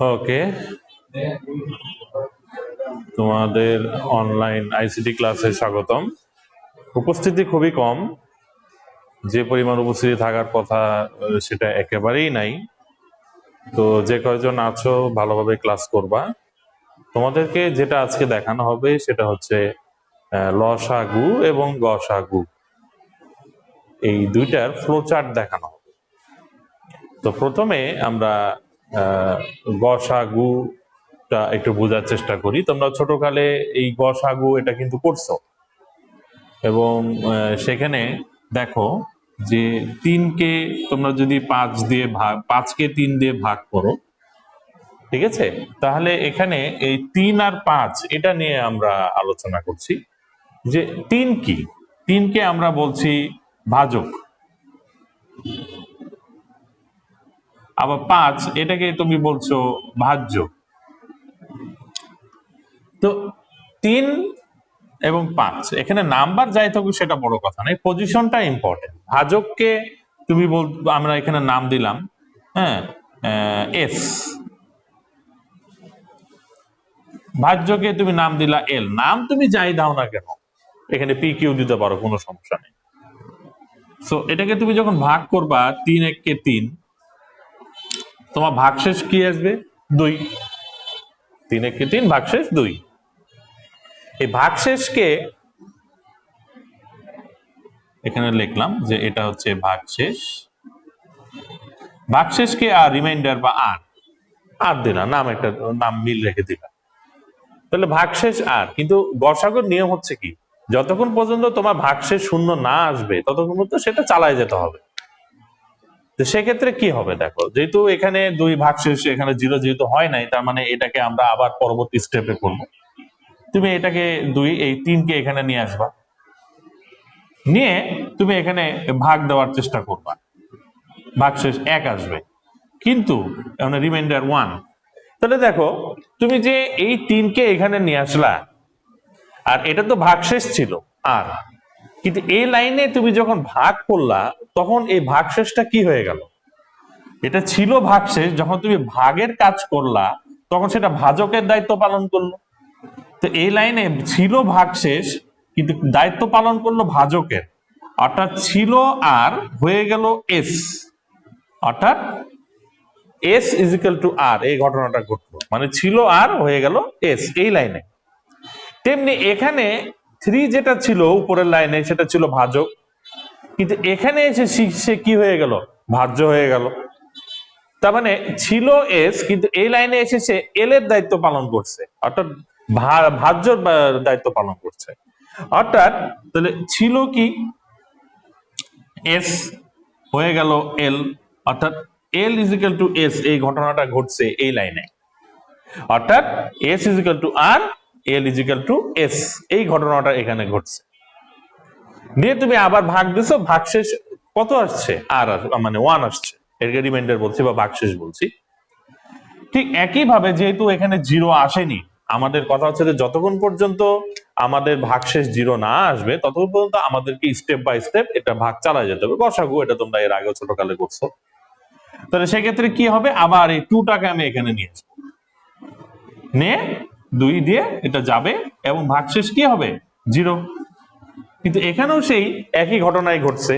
ওকে, তোমাদের online ICT ক্লাসে স্বাগতম। উপস্থিতি খুবই কম, যে পরিমাণ উপস্থিতি থাকার কথা সেটা একেবারেই নাই। তো যে কয়জন আছো ভালোভাবে ক্লাস করবা। তোমাদেরকে যেটা আজকে দেখানো হবে সেটা হচ্ছে লসাগু এবং গসাগু, এই দুইটার ফ্লোচার্ট দেখানো হবে। তো প্রথমে আমরা গসাগুটা একটু বোঝার চেষ্টা করি। তোমরা ছোটকালে এই গসাগু এটা কিন্তু করছো, এবং সেখানে দেখো যে 3কে তোমরা যদি 5কে 3 দিয়ে ভাগ করো, ঠিক আছে, তাহলে এখানে এই 3 আর 5 এটা নিয়ে আমরা আলোচনা করছি যে 3 কি। 3কে আমরা বলছি ভাজক, আবার 5 এটাকে তুমি বলছো ভাজ্য। তো 3 এবং 5 এখানে নাম্বার যাই থাকুক সেটা বড় কথা নয়, পজিশনটা ইম্পর্টেন্ট। ভাজককে তুমি আমরা এখানে নাম দিলাম হ্যাঁ এস, ভাজ্যকে তুমি নাম দিলা এল। নাম তুমি যাই দাও না কেন, এখানে পি কিউ দিতে পারো, কোনো সমস্যা নেই। সো এটাকে তুমি যখন ভাগ করবা 3 1 3, তোমার ভাগশেষ কি আসবে? 2। 3 1 3 ভাগশেষ 2। এই ভাগশেষকে এখানে লিখলাম যে এটা হচ্ছে ভাগশেষ। ভাগশেষকে আর রিমাইন্ডার বা আর দিলাম, একটা নাম মিল রেখে দিলাম, তাহলে ভাগশেষ আর। কিন্তু গসাগুর নিয়ম হচ্ছে কি, যতক্ষণ পর্যন্ত তোমার ভাগশেষ শূন্য না আসবে ততক্ষণ পর্যন্ত সেটা চালায় যেতে হবে। তো সেক্ষেত্রে কি হবে দেখো, যেহেতু এখানে 2 ভাগশেষ, এখানে 0 যেহেতু হয় নাই, তার মানে এটাকে আমরা আবার পরবর্তী স্টেপে করবো। তুমি এটাকে 2, এই 3কে এখানে নিয়ে আসবা, নিয়ে তুমি এখানে ভাগ দেওয়ার চেষ্টা করবা, ভাগশেষ 1 আসবে, কিন্তু রিমাইন্ডার 1। তাহলে দেখো তুমি যে এই 3কে এখানে নিয়ে আসলা, আর এটা তো ভাগশেষ ছিল আর, কিন্তু এই লাইনে তুমি যখন ভাগ করলা তখন এই ভাগশেষটা কি হয়ে গেল? এটা ছিল ভাগশেষ, যখন তুমি ভাগের কাজ করলা তখন সেটা ভাজকের দায়িত্ব পালন করলো। তো এই লাইনে ছিল ভাগশেষ কিন্তু দায়িত্ব পালন করলো ভাজকের, অর্থাৎ ছিল আর হয়ে গেল এস, অর্থাৎ এস ইজ ইকুয়াল টু আর। এই ঘটনাটা ঘটলো, মানে ছিল আর হয়ে গেল এস এই লাইনে। তেমনি এখানে 3 যেটা ছিল উপরের লাইনে সেটা ছিল ভাজক, কিন্তু এখানে এসে সে কি হয়ে গেল? ভাজ্য হয়ে গেল। তার মানে ছিল এস, কিন্তু এই লাইনে এসে সে এল এর দায়িত্ব পালন করছে, অর্থাৎ ভাজ্যর দায়িত্ব পালন করছে। অর্থাৎ তাহলে ছিল কি এস হয়ে গেল এল, অর্থাৎ L is equal to S. এই ঘটনাটা ঘটছে এই লাইনে, অর্থাৎ S is equal to R, L is equal to S. এই ঘটনাটা এখানে ঘটছে। দিয়ে তুমি আবার ভাগ দিছো, ভাগশেষ কত আসছে? আর মানে 1 আসছে, এরকে রিমাইন্ডার বলছি বা ভাগশেষ বলছি। ঠিক একইভাবে যেহেতু এখানে 0 আসেনি, আমাদের কথা হচ্ছে যে যতক্ষণ পর্যন্ত আমাদের ভাগশেষ 0 না আসবে ততক্ষণ পর্যন্ত আমাদেরকে স্টেপ বাই স্টেপ এটা ভাগ চালায় যেতে হবে। গসাগু এটা তোমরা এর আগে ছোটকালে করছো। তাহলে সেক্ষেত্রে কি হবে, আবার এই 2টাকে আমি এখানে নিয়ে আসবো, নিয়ে 2 দিয়ে এটা যাবে এবং ভাগশেষ কি হবে? 0। কিন্তু এখানেও সেই একই ঘটনাই ঘটছে।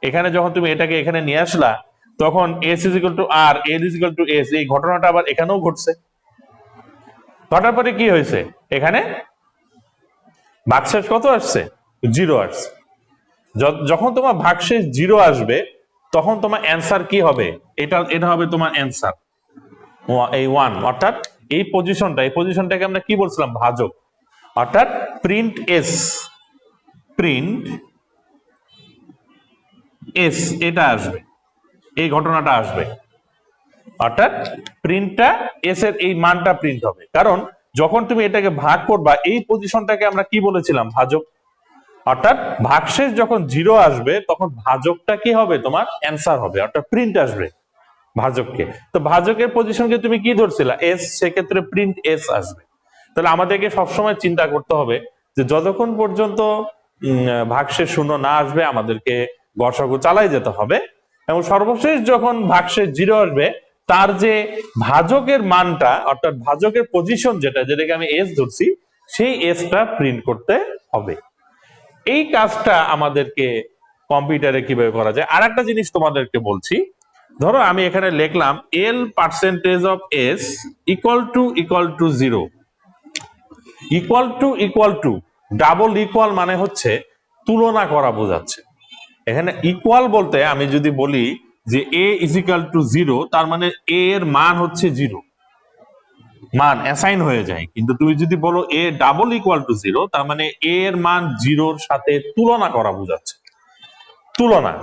এখানে যখন তুমি এটাকে এখানে নিয়ে আসলা তখন S is equal to R, L is equal to S, এই ঘটনাটা আবার এখানেও ঘটছে। ঘটার পরে কি হয়েছে, এখানে ভাগশেষ কত আসছে? 0 আসছে। যখন তোমার ভাগশেষ 0 আসবে তখন তোমার অ্যান্সার কি হবে? এটা হবে তোমার অ্যান্সার এই 1, অর্থাৎ এই পজিশনটাকে আমরা কি বলছিলাম? ভাজক। অর্থাৎ প্রিন্ট এস, প্রিন্ট এস এটা আসবে, এই ঘটনাটা আসবে। অর্থাৎ প্রিন্টটা এস এর এই মানটা প্রিন্ট হবে, কারণ যখন তুমি এটাকে ভাগ করবা এই পজিশনটাকে আমরা কি বলেছিলাম? ভাজক। অর্থাৎ ভাগশেষ যখন 0 আসবে তখন ভাজকটা কি হবে? তোমার অ্যান্সার হবে, অর্থাৎ প্রিন্ট আসবে ভাজককে। তো ভাজকের পজিশনকে তুমি কি ধরছিলা? এস, সেক্ষেত্রে প্রিন্ট এস আসবে। তাহলে আমাদেরকে সবসময় চিন্তা করতে হবে যে যতক্ষণ পর্যন্ত ভাগশেষ 0 না আসবে আমাদেরকে গসাগু চালাই যেতে হবে, এবং সর্বশেষ যখন ভাগশেষ 0 আসবে তার যে ভাজকের মানটা অর্থাৎ ভাজকের পজিশন যেটাকে আমি এস ধরছি সেই এসটা প্রিন্ট করতে হবে। এই কাজটা আমাদেরকে কম্পিউটারে কিভাবে করা যায় আর একটা জিনিস তোমাদেরকে বলছি। ধরো আমি এখানে লিখলাম L percentage of S equal to 0, equal to double equal মানে হচ্ছে তুলনা করা বোঝাচ্ছে। এখানে ইকুয়াল বলতে আমি যদি বলি যে এ ইজ ইকুয়াল টু 0, তার মানে এ এর মান হচ্ছে 0, মান অ্যাসাইন হয়ে যায়। কিন্তু তুমি যদি বলো এ ডাবল ইকুয়াল টু 0, তার মানে এ এর মান 0-র সাথে তুলনা করা বোঝাচ্ছে। তুলনা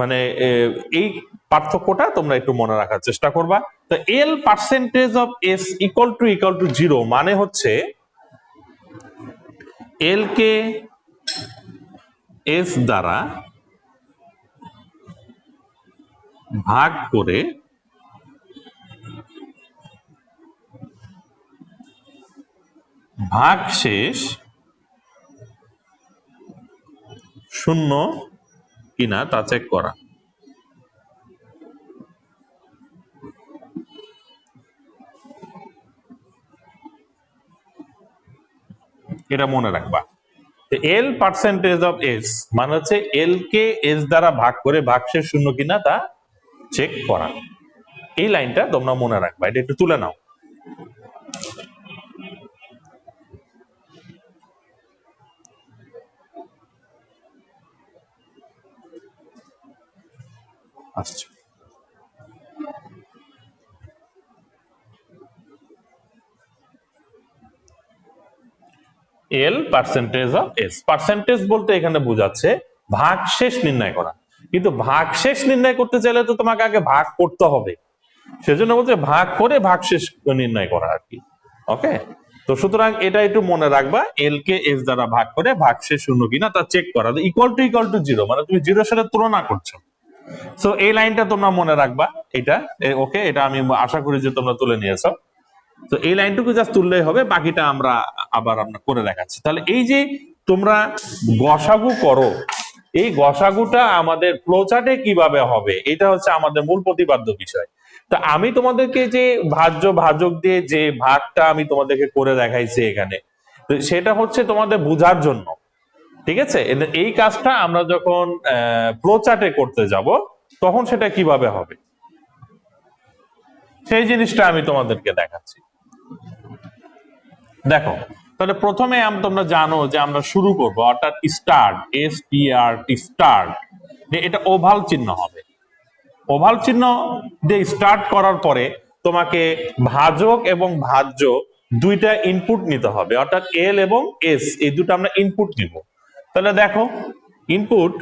মানে এই পার্থক্যটা তোমরা একটু মনে রাখার চেষ্টা করবা। তো L percentage of S equal to 0 মানে হচ্ছে এল কে এস দ্বারা ভাগ করে ভাগশেষ শূন্য কিনা তা চেক করা। এটা মনে রাখবা। এল পার্সেন্টেজ অফ এস মানে হচ্ছে এল কে এস দ্বারা ভাগ করে ভাগশেষ শূন্য কিনা তা চেক করা। এই লাইনটা তোমরা মনে রাখবা, এটা একটু তুলে নাও। আচ্ছা, এল পার্সেন্টেজ অফ এস, পার্সেন্টেজ বলতে এখানে বোঝাচ্ছে ভাগশেষ নির্ণয় করা। কিন্তু ভাগশেষ নির্ণয় করতে চাইলে তো তোমাকে আগে ভাগ করতে হবে, সেজন্য বলছে ভাগ করে ভাগশেষ নির্ণয় করা আর কি। ওকে, তো সুতরাং এটা একটু মনে রাখবা, এল কে এস দ্বারা ভাগ করে ভাগশেষ শূন্য কিনা তা চেক করা। ইকুয়াল টু 0 মানে তুমি 0-এর সাথে তুলনা করছো। সো এই লাইনটা তোমরা মনে রাখবা। এটা ওকে, এটা আমি আশা করি যে তোমরা তুলে নিয়েছো। তো এই লাইনটুকু জাস্ট তুললেই হবে, বাকিটা আমরা করে দেখাচ্ছি। তাহলে এই যে তোমরা গসাগু করো, এই গসাগুটা আমাদের ফ্লোচার্টে কিভাবে হবে এটা হচ্ছে আমাদের মূল প্রতিপাদ্য বিষয়। তা আমি তোমাদেরকে যে ভাজক দিয়ে যে ভাগটা আমি তোমাদেরকে করে দেখাইছি এখানে, তো সেটা হচ্ছে তোমাদের বোঝার জন্য, ঠিক আছে? এই কাজটা আমরা যখন ফ্লোচার্টে করতে যাব তখন সেটা কিভাবে হবে সেই জিনিসটা আমি তোমাদেরকে দেখাচ্ছি। দেখো, তাহলে প্রথমে তোমরা জানো যে আমরা শুরু করব, অর্থাৎ স্টার্ট, স্টার্ট, এটা ওভাল চিহ্ন হবে। ওভাল চিহ্ন দিয়ে স্টার্ট করার পরে তোমাকে ভাজক এবং ভাজ্য দুইটা ইনপুট নিতে হবে, অর্থাৎ এল এবং এস এই দুটো আমরা ইনপুট নিব। তাহলে দেখো, ইনপুট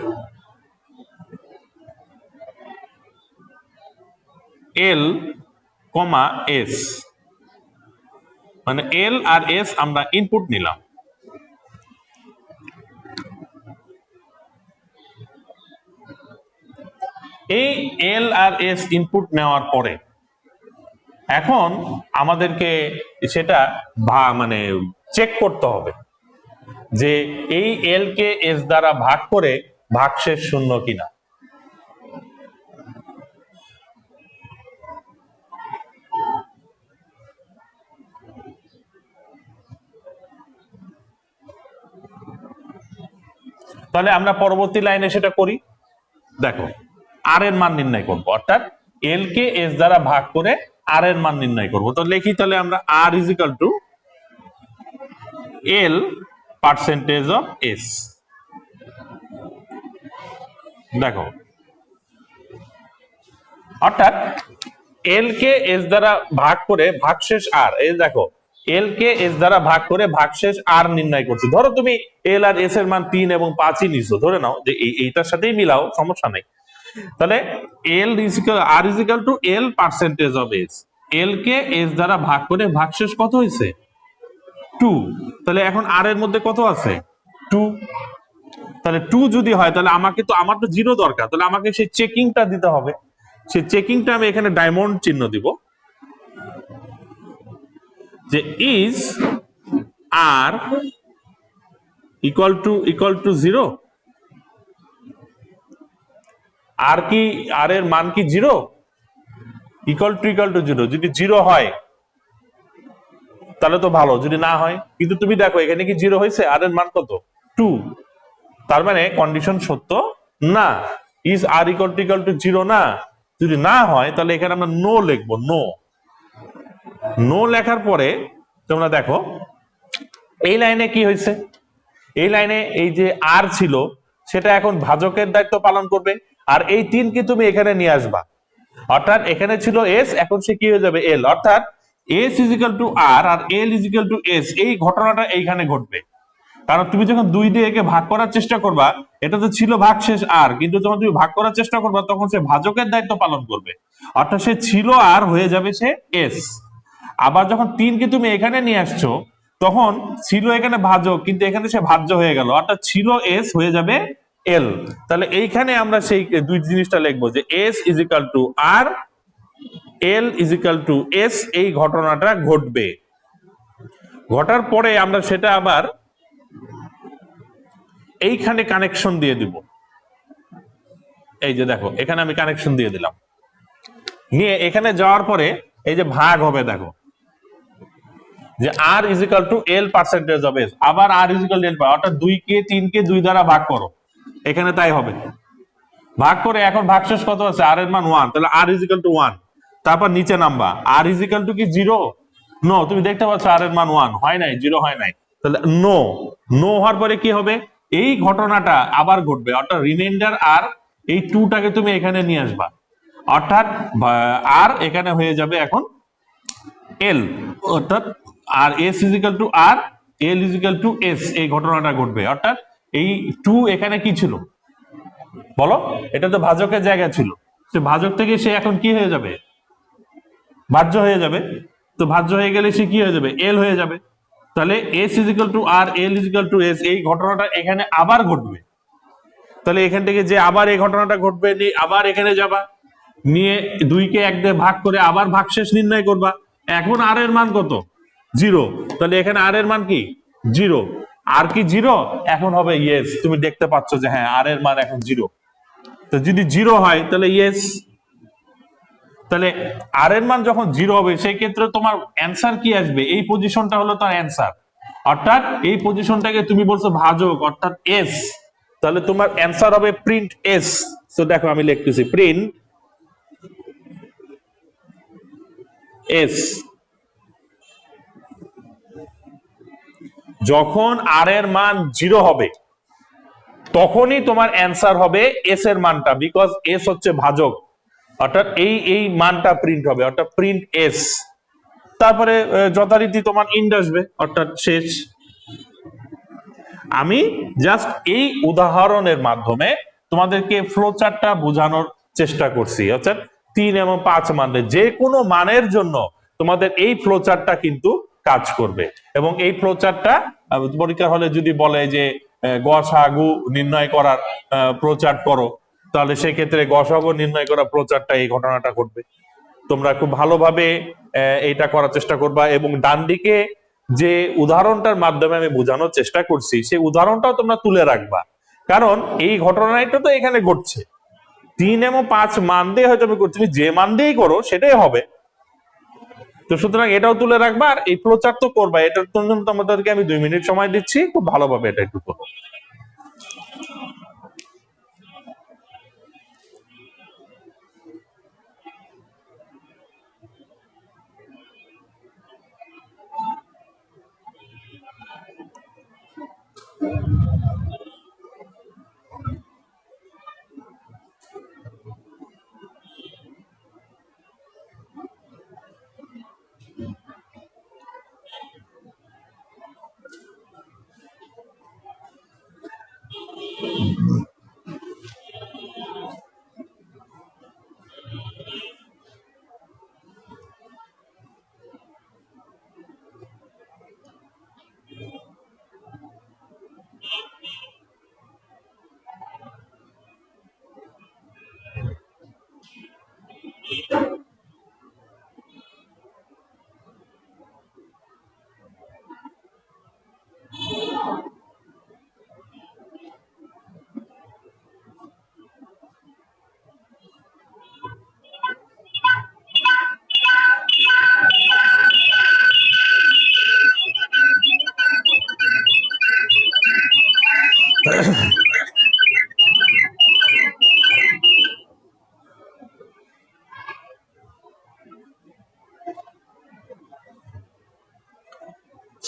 এল কমা এস, মানে এল আর এস আমরা ইনপুট নিলাম। এই এল আর এস ইনপুট নেওয়ার পরে এখন আমাদেরকে সেটা মানে চেক করতে হবে যে এই এল কে এস দ্বারা ভাগ করে ভাগশেষ শূন্য কিনা। তাহলে আমরা পরবর্তী লাইনে সেটা করি। দেখো, আর এর মান নির্ণয় করব, অর্থাৎ এল কে এস দ্বারা ভাগ করে আর এর মান নির্ণয় করব। তো লিখি তাহলে আমরা R is equal to L percentage of S. দেখো, অর্থাৎ এল কে এস দ্বারা ভাগ করে ভাগশেষ আর, এই দেখো এল কে এস দ্বারা ভাগ করে ভাগশেষ আর নির্ণয় করছি। ধরো তুমি এল আর এস এর মান 3 এবং 5ই নিছো, ধরে নাও যে এইটার সাথেই মিলাও, সমস্যা নেই। তাহলে L R is equal to L percentage of S, L কে এস দ্বারা ভাগ করে ভাগশেষ কত হয়েছে 2। তাহলে এখন আর এর মধ্যে কত আছে 2, তাহলে 2 যদি হয় তাহলে আমাকে তো, আমার তো 0 দরকার, তাহলে আমাকে সেই চেকিংটা দিতে হবে। সেই চেকিংটা আমি এখানে ডায়মন্ড চিহ্ন দিব, যে ইজ আর ইকুয়াল টু 0, আর কি আর এর মান কি 0, ইকুয়াল টু জিরো, যদি জিরো হয় তাহলে তো ভালো, যদি না হয়, কিন্তু তুমি দেখো এখানে কি জিরো হয়েছে, আর এর মান কত 2, তার মানে কন্ডিশন সত্য না। Is R equal to zero না, যদি না হয় তাহলে এখানে আমরা নো লিখবো। নো, নো লেখার পরে তোমরা দেখো এই লাইনে কি হয়েছে, এই লাইনে এই যে আর ছিল সেটা এখন ভাজকের দায়িত্ব পালন করবে, আর এই 3 কে তুমি এখানে নিয়ে আসবা, অর্থাৎ এখানে ছিল এস, এখন সে কি হয়ে যাবে এল, অর্থাৎ S is equal to R আর L is equal to S. এই ঘটনাটা এইখানে ঘটবে, কারণ তুমি যখন 2 দিয়ে একে ভাগ করার চেষ্টা করবা, এটা তো ছিল ভাগশেষ আর, কিন্তু যখন তুমি ভাগ করার চেষ্টা করবা তখন সে ভাজকের দায়িত্ব পালন করবে, অর্থাৎ সে ছিল আর হয়ে যাবে সে এস। আবার যখন 3 কে তুমি এখানে নিয়ে আসছো, তখন ছিল এখানে ভাজক, কিন্তু এখানে সে ভাজ্য হয়ে গেল, অর্থাৎ ছিল এস হয়ে যাবে এল। তাহলে এইখানে আমরা সেই দুই জিনিসটা লিখবো যে S is equal to R, L is equal to S, এই ঘটনাটা ঘটবে। ঘটার পরে আমরা সেটা আবার এইখানে কানেকশন দিয়ে দিব, এই যে দেখো এখানে আমি কানেকশন দিয়ে দিলাম, নিয়ে এখানে যাওয়ার পরে এই যে ভাগ হবে, দেখো যে R is equal to L percentage of S, আবার R is equal to L, অর্থাৎ 2 কে 3 কে 2 দ্বারা ভাগ করো, এখানে তাই হবে। ভাগ করে এখন ভাগশেষ কত আছে, আর এর মান 1, তাহলে আর ইজ ইকাল টু 1, তারপর নিচে নামবা, আর ইজ ইকাল টু কি 0, নো, তুমি দেখতে পাচ্ছ আর এর মান 1 হয় নাই, 0 হয় নাই, তাহলে নো, নো হওয়ার পরে কি হবে, এই ঘটনাটা আবার ঘটবে, অর্থাৎ রিমাইন্ডার আর এই 2টাকে তুমি এখানে নিয়ে আসবা, অর্থাৎ আর এখানে হয়ে যাবে এখন এল, অর্থাৎ R S is equal to R, L is equal to S, এই ঘটনাটা ঘটবে। অর্থাৎ এই 2 এখানে কি ছিল বলো, এটা তো ভাজকের জায়গা ছিল, সে ভাজক থেকে সে এখন কি হয়ে যাবে, ভাজ্য হয়ে যাবে, তো ভাজ্য হয়ে গেলে সে কি হয়ে যাবে, এল হয়ে যাবে। তাহলে S is equal to R, L is equal to S, এই ঘটনাটা এখানে আবার ঘটবে। তাহলে এখান থেকে যে আবার এই ঘটনাটা ঘটবে, আবার এখানে যাবা, নিয়ে 2 কে 1 দিয়ে ভাগ করে আবার ভাগশেষ নির্ণয় করবা। এখন আর এর মান কত, 0, তাহলে এখানে আর এর মান কি 0, আর কি 0, এখন হবে ইয়েস, তুমি দেখতে পাচ্ছ যে হ্যাঁ আর এর মান এখন 0, তো যদি 0 হয় তাহলে ইয়েস, তাহলে আর এর মান যখন 0 হবে সেই ক্ষেত্রে তোমার অ্যান্সার কি আসবে, এই পজিশনটা হলো তার অ্যান্সার, অর্থাৎ এই পজিশনটাকে তুমি বলছো ভাজক অর্থাৎ এস, তাহলে তোমার অ্যান্সার হবে প্রিন্ট এস। তো দেখো আমি লিখতেছি প্রিন্ট এস, যখন আর এর মান 0 হবে তখনই তোমার অ্যান্সার হবে এস এর মানটা, বিকজ এস হচ্ছে ভাজক, অর্থাৎ এই মানটা প্রিন্ট হবে, অর্থাৎ প্রিন্ট এস। তারপরে যথারীতি তোমার ইন্ড আসবে, অর্থাৎ শেষ। আমি জাস্ট এই উদাহরণের মাধ্যমে তোমাদেরকে ফ্লো চার্টটা বোঝানোর চেষ্টা করছি, অর্থাৎ 3 এবং 5 মানের যে কোনো মানের জন্য তোমাদের এই ফ্লো চার্টটা কিন্তু কাজ করবে। এবং এই ফ্লো চার্টটা পরীক্ষা হলে যদি বলে যে গসাগু নির্ণয় করার ফ্লো চার্ট করো, তাহলে সেক্ষেত্রে গসাগু নির্ণয় করা ফ্লো চার্টটা এই ঘটনাটা ঘটবে। তোমরা খুব ভালোভাবে এইটা করার চেষ্টা করবা, এবং ডান দিকে যে উদাহরণটার মাধ্যমে আমি বোঝানোর চেষ্টা করছি সেই উদাহরণটাও তোমরা তুলে রাখবা, কারণ এই ঘটনাটা তো এখানে ঘটছে। 3 এবং 5 মান দিয়ে হয়তো আমি করছি, যে মান দিয়েই করো সেটাই হবে। তো সুতরাং এটাও তুলে রাখবা, আর এই ফ্লোচার্ট তো করবা, এটার জন্য তোমাদেরকে আমি 2 মিনিট সময় দিচ্ছি, খুব ভালোভাবে এটা একটু করো।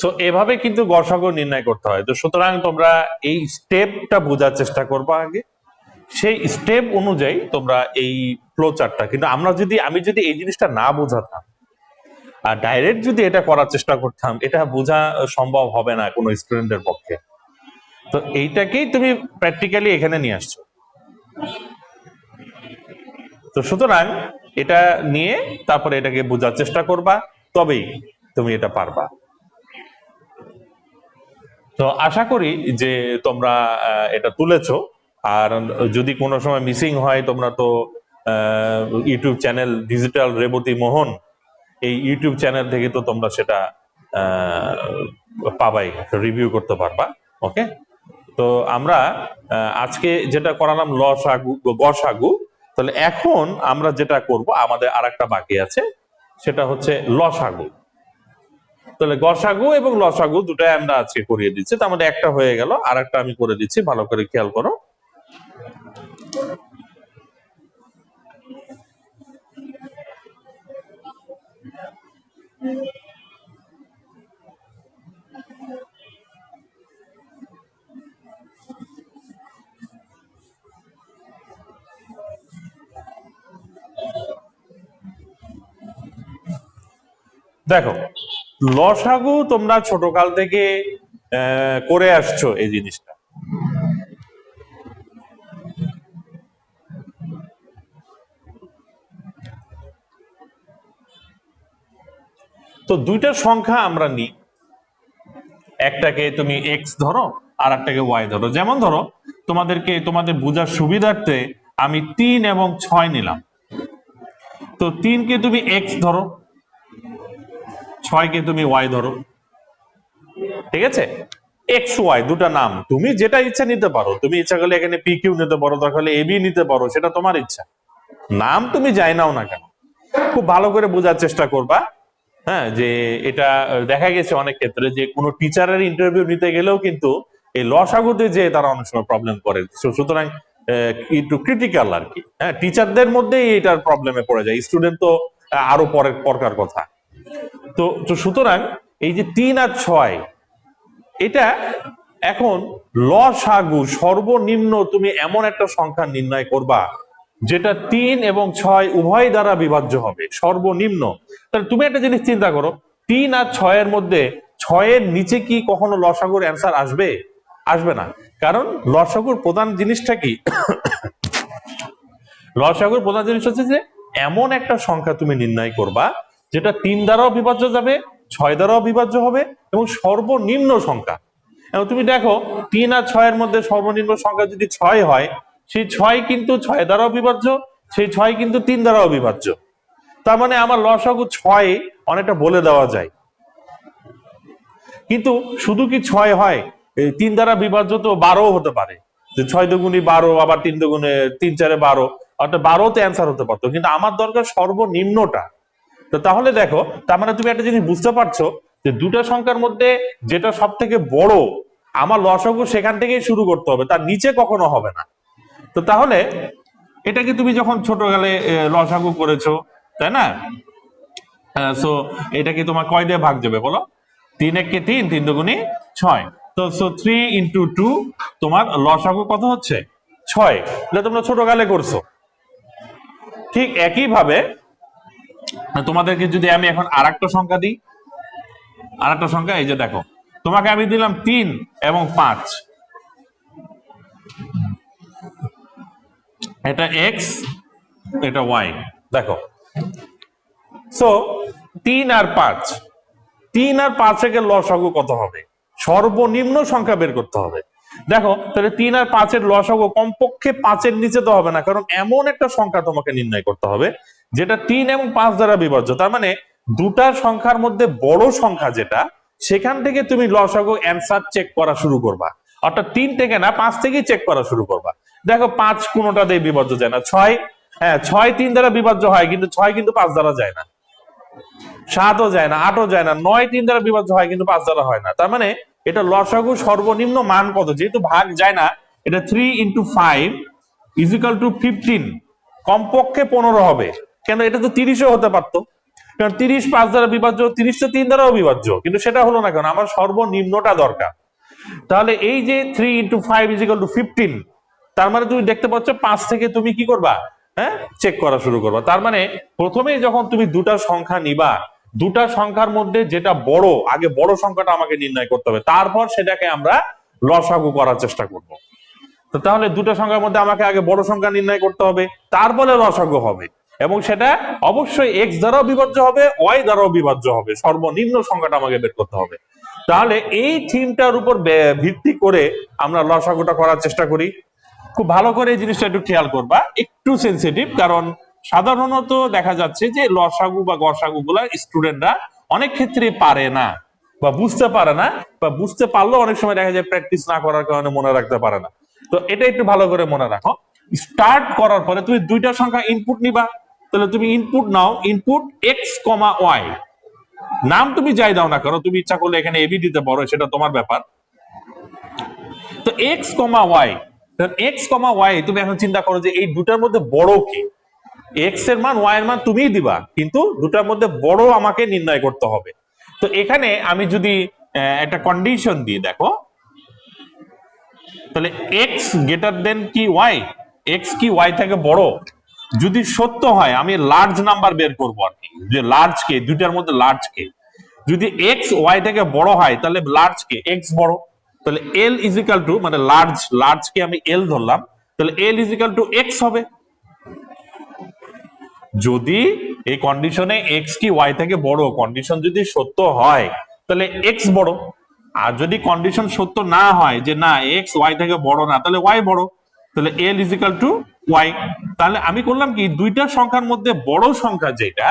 সো এভাবে কিন্তু গসাগু নির্ণয় করতে হয়। তো সুতরাং তোমরা এই স্টেপটা বোঝার চেষ্টা করবা আগে, সেই স্টেপ অনুযায়ী তোমরা এই ফ্লো চার্টটা, কিন্তু আমি যদি এই জিনিসটা না বোঝাতাম আর ডাইরেক্ট যদি এটা করার চেষ্টা করতাম, এটা বোঝা সম্ভব হবে না কোনো স্টুডেন্টের পক্ষে। তো এইটাকেই তুমি প্র্যাকটিক্যালি এখানে নিয়ে আসছো। তো সুতরাং এটা নিয়ে তারপরে এটাকে বোঝার চেষ্টা করবা, তবেই তুমি এটা পারবা। তো আশা করি যে তোমরা এটা তুলেছো। আর যদি কোনো সময় মিসিং হয়, তোমরা তো YouTube channel digital Rebati Mohan, এই ইউটিউব চ্যানেল থেকে তো তোমরা সেটা পাবাই, রিভিউ করতে পারবা। ওকে, তো আমরা আজকে যেটা করালাম লসাগু গসাগু, তাহলে এখন আমরা যেটা করব, আমাদের আরেকটা বাকি আছে, সেটা হচ্ছে লসাগু। তাহলে গসাগু এবং লসাগু দুটাই আমরা আজকে করিয়ে দিচ্ছি। তার মধ্যে একটা হয়ে গেল, আর একটা আমি করে দিচ্ছি, ভালো করে খেয়াল করো। দেখো, লসাগু তোমরা ছোটকাল থেকে করে আসছো এই জিনিসটা। তো দুইটা সংখ্যা আমরা নিই, একটাকে তুমি এক্স ধরো আর একটাকে ওয়াই ধরো। যেমন ধরো, তোমাদের বোঝার সুবিধার্থে আমি 3 এবং 6 নিলাম। তো 3কে তুমি এক্স ধরো, 6কে তুমি ওয়াই ধরো। ঠিক আছে, এক্স ওয়াই দুটা নাম, তুমি যেটা ইচ্ছা নিতে পারো। তুমি ইচ্ছা করলে এখানে পি কিউ নিতে পারো, দরকার হলে এবি নিতে পারো, সেটা তোমার ইচ্ছা। নাম তুমি যাই নাও না কেন, খুব ভালো করে বোঝার চেষ্টা করবা। হ্যাঁ, যে এটা দেখা গেছে অনেক ক্ষেত্রে যে কোনো টিচারের ইন্টারভিউ নিতে গেলেও কিন্তু এই লসাগুতে যে তারা অনেক সময় প্রবলেম করে। সুতরাং একটু ক্রিটিক্যাল আর কি। হ্যাঁ, টিচারদের মধ্যেই এটার প্রবলেমে পড়ে যায়, স্টুডেন্ট তো আরো পরকার কথা। তো সুতরাং এই যে 3 আর 6, এটা এখন লসাগু সর্বনিম্ন তুমি এমন একটা সংখ্যা নির্ণয় করবা যেটা 3 এবং 6 উভয় দ্বারা বিভাজ্য হবে সর্বনিম্ন। তাহলে তুমি একটা জিনিস চিন্তা করো, 3 আর 6 এর মধ্যে 6 এর নিচে কি কখনো লসাগুর অ্যান্সার আসবে? আসবে না। কারণ লসাগুর প্রধান জিনিসটা কি? লসাগুর প্রধান জিনিস হচ্ছে যে এমন একটা সংখ্যা তুমি নির্ণয় করবা যেটা 3 দ্বারাও বিভাজ্য যাবে, 6 দ্বারাও বিভাজ্য হবে এবং সর্বনিম্ন সংখ্যা। এবং তুমি দেখো, 3 আর 6 এর মধ্যে সর্বনিম্ন সংখ্যা যদি 6 হয়, সেই 6 কিন্তু 6 দ্বারাও বিভাজ্য, সেই 6 কিন্তু 3 দ্বারাও বিভাজ্য। তার মানে আমার লসাগু 6 অনেকটা বলে দেওয়া যায়। কিন্তু শুধু কি 6 হয়? 3 দ্বারা বিভাজ্য তো 12 হতে পারে, যে 6 দুগুণী 12, আবার 3 দুগুণে 3 4 12, অর্থাৎ 12তে অ্যান্সার হতে পারতো। কিন্তু আমার দরকার সর্বনিম্নটা। তো তাহলে দেখো, তার মানে তুমি একটা জিনিস বুঝতে পারছো যে দুটা সংখ্যার মধ্যে যেটা সব থেকে বড়, আমার লসাগু সেখান থেকেই শুরু করতে হবে, তার নিচে কখনো হবে না। তো তাহলে এটাকে তুমি যখন ছোটকালে লসাগু করেছো, তাই না? সো এটাকে তোমার কয় দিয়ে ভাগ যাবে বলো? 3 একে 3, 3 দুগুণী 6। তো 3 ইন্টু 2, তোমার লসাগু কত হচ্ছে? 6। এটা তোমরা ছোটকালে করছো। ঠিক একই ভাবে তোমাদেরকে যদি আমি এখন আরেকটা সংখ্যা দিই, আরেকটা সংখ্যা, এই যে দেখো, তোমাকে আমি দিলাম 3 এবং 5, এটা এক্স, এটা ওয়াই। দেখো, সো 3 আর 5, 3 আর 5 এর লসাগু কত হবে? সর্বনিম্ন সংখ্যা বের করতে হবে। দেখো, তাহলে 3 আর 5 এর লসাগু কমপক্ষে 5 এর নিচে তো হবে না, কারণ এমন একটা সংখ্যা তোমাকে নির্ণয় করতে হবে যেটা 3 এবং 5 দ্বারা বিভাজ্য। তার মানে দুটা সংখ্যার মধ্যে বড় সংখ্যা যেটা, সেখান থেকে তুমি লসাগু অ্যান্সার চেক করা শুরু করবা। অর্থাৎ 3 থেকে না, 5 থেকেই চেক করা শুরু করবা। দেখো, 5 কোনোটা দিয়ে বিভাজ্য যায় না। 6, হ্যাঁ 6 3 দ্বারা বিভাজ্য হয়, কিন্তু 6 কিন্তু 5 দ্বারা যায় না। 7ও যায় না, 8ও যায় না। 9 3 দ্বারা বিভাজ্য হয়, কিন্তু 5 দ্বারা হয় না। তার মানে এটা লসাগু সর্বনিম্ন মান কত? যেহেতু ভাগ যায় না, এটা 3 ইন্টু 5 ইজ ইকুয়াল টু 15, কমপক্ষে 15 হবে। কেন? এটা তো 30ও হতে পারতো। কারণ 30 5 দ্বারা বিভাজ্য, 30 তো 3 দ্বারাও বিভাজ্য, কিন্তু সেটা হলো না কেন? আমার সর্বনিম্নটা দরকার। তাহলে এই যে 3 × 5 = 15, তার মানে তুমি দেখতে পাচ্ছ 5 থেকে তুমি কি করবা? হ্যাঁ, চেক করা শুরু করবা। তার মানে প্রথমেই যখন তুমি দুটা সংখ্যা নিবা, দুটা সংখ্যার মধ্যে যেটা বড়, আগে বড় সংখ্যাটা আমাকে নির্ণয় করতে হবে, তারপর সেটাকে আমরা লসাগু করার চেষ্টা করব। তো তাহলে দুটো সংখ্যার মধ্যে আমাকে আগে বড় সংখ্যা নির্ণয় করতে হবে, তারপরে লসাগু হবে, এবং সেটা অবশ্যই এক্স দ্বারাও বিভাজ্য হবে, ওয়াই দ্বারাও বিভাজ্য হবে, সর্বনিম্ন সংখ্যাটা আমাকে বের করতে হবে। তাহলে এই থিমটার উপর ভিত্তি করে আমরা লসাগুটা করার চেষ্টা করি। খুব ভালো করে এই জিনিসটা একটু খেয়াল করবা, একটু সেন্সিটিভ, কারণ সাধারণত দেখা যাচ্ছে যে লসাগু বা গসাগু গুলা স্টুডেন্টরা অনেক ক্ষেত্রে পারে না বা বুঝতে পারে না, বা বুঝতে পারলেও অনেক সময় দেখা যায় প্র্যাকটিস না করার কারণে মনে রাখতে পারে না। তো এটা একটু ভালো করে মনে রাখো। স্টার্ট করার পরে তুমি দুইটা সংখ্যা ইনপুট নিবা, তাহলে তুমি ইনপুট নাও, ইনপুট এক্স কমা ওয়াই, নাম তুমি যাই দাও না কেন, তুমি ইচ্ছা করলে এখানে এবি দিতে পারো, সেটা তোমার ব্যাপার। তো এক্স কমা ওয়াই, এক্স কমা ওয়াই, তুমি এখন চিন্তা করো যে এই দুটার মধ্যে বড় কি? এক্স এর মান ওয়াই এর মান তুমিই দিবা, কিন্তু দুটার মধ্যে বড় আমাকে নির্ণয় করতে হবে। তো এখানে আমি যদি একটা কন্ডিশন দিই, দেখো, তাহলে এক্স গ্রেটার দেন কি ওয়াই, এক্স কি ওয়াই থেকে বড়? যদি সত্য হয় আমি লার্জ নাম্বার বের করবো আর কি, যে লার্জ কে, দুইটার মধ্যে লার্জ কে। যদি এক্স ওয়াই থেকে বড় হয় তাহলে লার্জ কে, এক্স বড়, তাহলে এল ইজিক্যাল টু, মানে লার্জ কে আমি এল ধরলাম, তাহলে এল ইজিক্যাল টু এক্স হবে। যদি এই কন্ডিশনে এক্স কি ওয়াই থেকে বড়, কন্ডিশন যদি সত্য হয় তাহলে এক্স বড়, আর যদি কন্ডিশন সত্য না হয় যে না এক্স ওয়াই থেকে বড় না, তাহলে ওয়াই বড়, তাহলে এল ইজিক্যাল টু ওয়াই। তাহলে আমি করলাম কি, দুইটা সংখ্যার মধ্যে বড় সংখ্যা যেটা,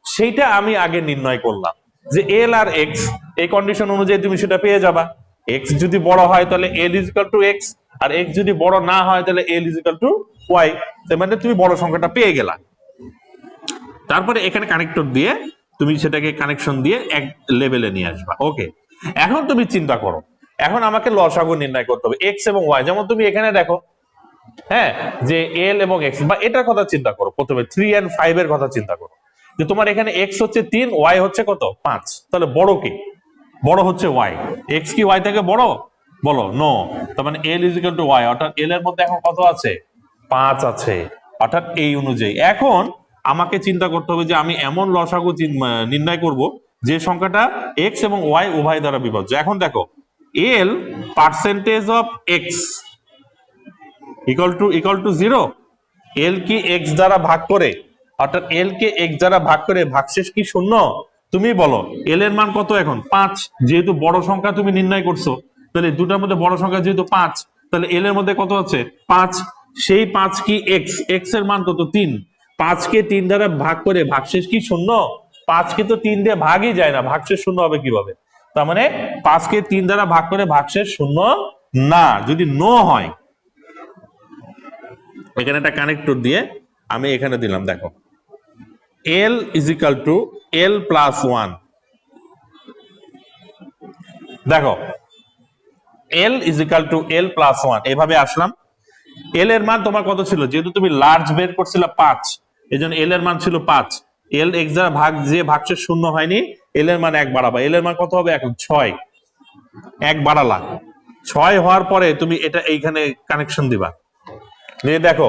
সেইটা আমি আগে নির্ণয় করলাম যে এল আর এক্স, এই কন্ডিশন অনুযায়ী তুমি সেটা পেয়ে যাবা। এক্স যদি বড় হয় তাহলে এল ইজিক্যাল টু এক্স, আর এক্স যদি বড় না হয় তাহলে এল ইজিক্যাল টু ওয়াই। মানে তুমি বড় সংখ্যাটা পেয়ে গেলা। তারপরে এখানে কানেক্টর দিয়ে তুমি সেটাকে কানেকশন দিয়ে এক লেভেলে নিয়ে আসবা। ওকে, এখন তুমি চিন্তা করো, এখন আমাকে লসাগু নির্ণয় করতে হবে এক্স এবং ওয়াই। যেমন তুমি এখানে দেখো, হ্যাঁ, যে এল এবং এক্স, বা এটার কথা চিন্তা করো, প্রথমে 3 and 5 এর কথা চিন্তা করো, যে তোমার এখানে এক্স হচ্ছে 3, ওয়াই হচ্ছে কত? 5। তাহলে বড় কি? বড় হচ্ছে ওয়াই। এক্স কি ওয়াই থেকে বড়? বলো নো। তার মানে এল ইজিক্যাল টু ওয়াই, অর্থাৎ এল এর মধ্যে এখন কত আছে? 5 আছে। অর্থাৎ এই অনুযায়ী এখন আমাকে চিন্তা করতে হবে যে আমি এমন লসাগু নির্ণয় করব যে সংখ্যাটা এক্স এবং ওয়াই উভয় দ্বারা বিভাজ্য। এখন দেখো, L percentage of X equal to 0। L কি এক্স দ্বারা ভাগ করে, অর্থাৎ এল কে এক্স দ্বারা ভাগ করে ভাগশেষ কি শূন্য? তুমি বলো এল এর মান কত এখন? 5। যেহেতু বড় সংখ্যা তুমি নির্ণয় করছো, তাহলে দুটার মধ্যে বড় সংখ্যা যেহেতু 5, তাহলে এল এর মধ্যে কত আছে? 5। সেই 5 কি এক্স, এক্স এর মান কত? 3। 5 কে 3 দ্বারা ভাগ করে ভাগশেষ কি শূন্য? 5 কে তো 3 দিয়ে ভাগই যায় না, ভাগশেষ শূন্য হবে কিভাবে? তার মানে 5 কে 3 দ্বারা ভাগ করে ভাগশেষ শূন্য না। যদি নো হয়, এখানে একটা কানেক্টর দিয়ে আমি এখানে দিলাম, দেখো, এল ইজিক্যাল টু এল প্লাস 1। দেখো, এল ইজিক্যাল টু এল প্লাস 1, এভাবে আসলাম। এল এর মান তোমার কত ছিল? যেহেতু তুমি লার্জ বের করছিলে 5, এই জন্য এল এর মান ছিল 5। এল এক্স দ্বারা ভাগ, যে ভাগশেষ শূন্য হয়নি, এল এর মান 1 বাড়াবা। এল এর মান কত হবে এখন? 6। 1 বাড়ালা, 6 হওয়ার পরে তুমি এটা এইখানে কানেকশন দিবা। দেখো,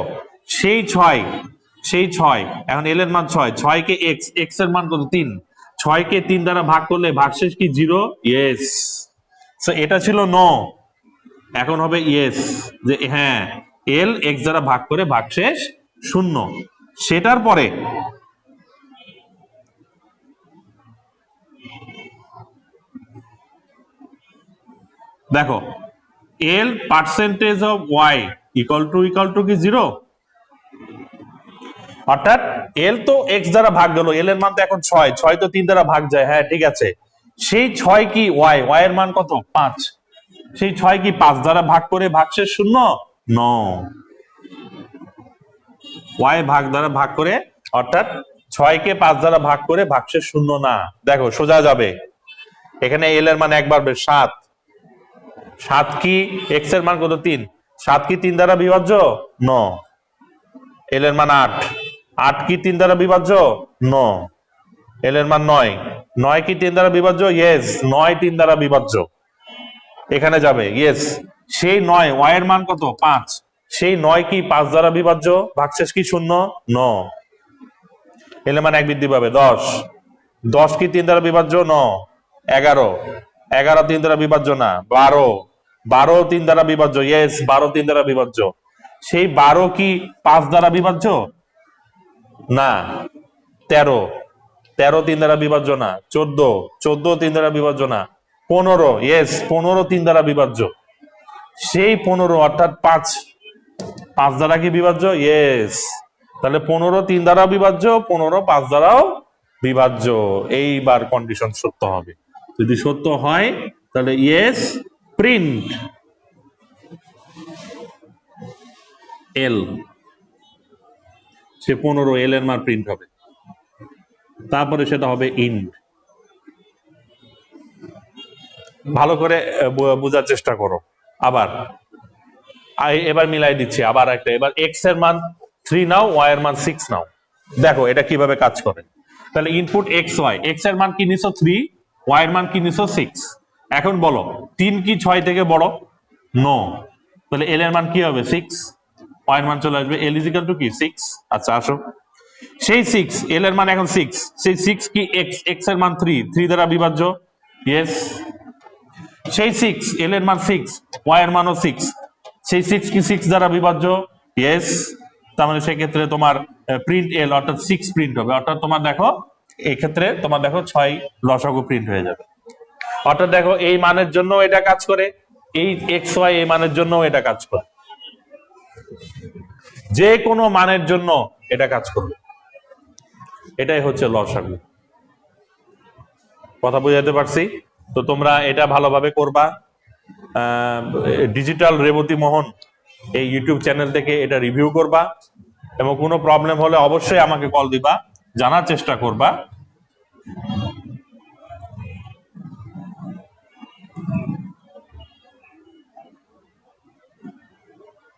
সেই 6 এখন এল এর মান 6, 6 কে এক্স, এক্স এর মান কত? 3। 6 কে 3 দ্বারা ভাগ করলে ভাগশেষ কি 0? ইয়েস। সো এটা ছিল নো, এখন হবে ইয়েস, যে হ্যাঁ এল এক্স দ্বারা ভাগ করে ভাগশেষ শূন্য। সেটার পরে দেখো, L percentage of Y equal to কি 0? অর্থাৎ এল তো এক্স দ্বারা ভাগ গেল, এল এর মান তো এখন 6, 6 তো 3 দ্বারা ভাগ যায়, হ্যাঁ ঠিক আছে। সেই 6 কি ওয়াই, ওয়াই এর মান কত? 5। সেই 6 কি 5 দ্বারা ভাগ করে ভাগশেষ শূন্য? নো, ওয়াই ভাগ দ্বারা ভাগ করে, অর্থাৎ 6 কে 5 দ্বারা ভাগ করে ভাগশেষ শূন্য না। দেখো সোজা যাবে, এখানে এল এর মান 1 বাড়বে, 7। 7 কি এক্স এর মান কত? 3। 7 কি 3 দ্বারা বিভাজ্য? নো। এল এর মান 8। 8 কি 3 দ্বারা বিভাজ্য? নো। এল এর মান 9, 9 কি 3 দ্বারা বিভাজ্য? ইয়েস, 9 3 দ্বারা বিভাজ্য, এখানে যাবে, ইয়েস। সেই 9, ওয়াই এর মান কত? 5, সেই 9 কি 5 দ্বারা বিভাজ্য? ভাগশেষ কি শূন্য? ন। এল এর মান 1 বৃদ্ধি পাবে, 10, 10 কি 3 দ্বারা বিভাজ্য? ন। 11, 11 3 দ্বারা বিভাজ্য না। 12, 12 3 দ্বারা বিভাজ্য, ইয়েস, 12 3 দ্বারা বিভাজ্য। সেই 12 কি 5 দ্বারা বিভাজ্য? না। 13, 13 3 দ্বারা বিভাজ্য না। 14, 14 3 দ্বারা বিভাজ্য না। 15, ইয়েস, 15 3 দ্বারা বিভাজ্য। সেই 15 অর্থাৎ 5, 5 দ্বারা কি বিভাজ্য? ইয়েস। তাহলে 15 3 দ্বারা বিভাজ্য, 15 5 দ্বারাও বিভাজ্য। এইবার কন্ডিশন সত্য হবে। যদি সত্য হয় তাহলে ইয়েস, প্রিন্ট এল, সে 15 এল এর মান প্রিন্ট হবে। তারপরে সেটা হবে ইন্ট। ভালো করে বোঝার চেষ্টা করো। আবার এবার মিলাই দিচ্ছি আবার একটা। এবার এক্স এর মান 3 নাও, ওয়াই এর মান 6 নাও। দেখো এটা কিভাবে কাজ করে। তাহলে ইনপুট এক্স ওয়াই, এক্স এর মান কি নিছো 3, ওয়াই এর মান কি নিছো 6। এখন বলো 3 কি 6 থেকে বড়? নো। তাহলে এল এর মান কি হবে? 6, ওয়াই এর মান চলে আসবে এল ইজ ইকুয়াল টু কি 6। আচ্ছা আসো, সেই 6, এল এর মান এখন 6, সেই 6 কি এক্স, এক্স এর মান 3, 3 দ্বারা বিভাজ্য, ইয়েস। সেই 6, এল এর মান 6, ওয়াই এর মানও 6, সেই 6 কি 6 দ্বারা বিভাজ্য, ইয়েস। তার মানে সেক্ষেত্রে তোমার প্রিন্ট এল অর্থাৎ 6 প্রিন্ট হবে। অর্থাৎ তোমার দেখো এই ক্ষেত্রে তোমার দেখো 6 লসাগু প্রিন্ট হয়ে যাবে। অর্থাৎ দেখো এই মানের জন্য এটা কাজ করে, এই এক্স ওয়াই এই মানের জন্য এটা কাজ করে, যে কোনো মানের জন্য এটা কাজ করবে। এটাই হচ্ছে লসাগু। কথা বুঝাতে পারছি? তো তোমরা এটা ভালোভাবে করবা। ডিজিটাল রেবতী মোহন এই ইউটিউব চ্যানেল থেকে এটা রিভিউ করবা, এবং কোনো প্রবলেম হলে অবশ্যই আমাকে কল দিবা, জানার চেষ্টা করবা।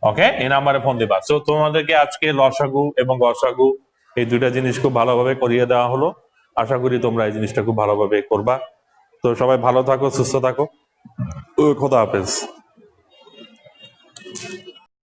ওকে, এই নাম্বারে ফোন দিবা। তো তোমাদেরকে আজকে লসাগু এবং গসাগু এই দুইটা জিনিস খুব ভালোভাবে করিয়ে দেওয়া হলো। আশা করি তোমরা এই জিনিসটা খুব ভালোভাবে করবা। তো সবাই ভালো থাকো, সুস্থ থাকো, খোদা হাফেজ।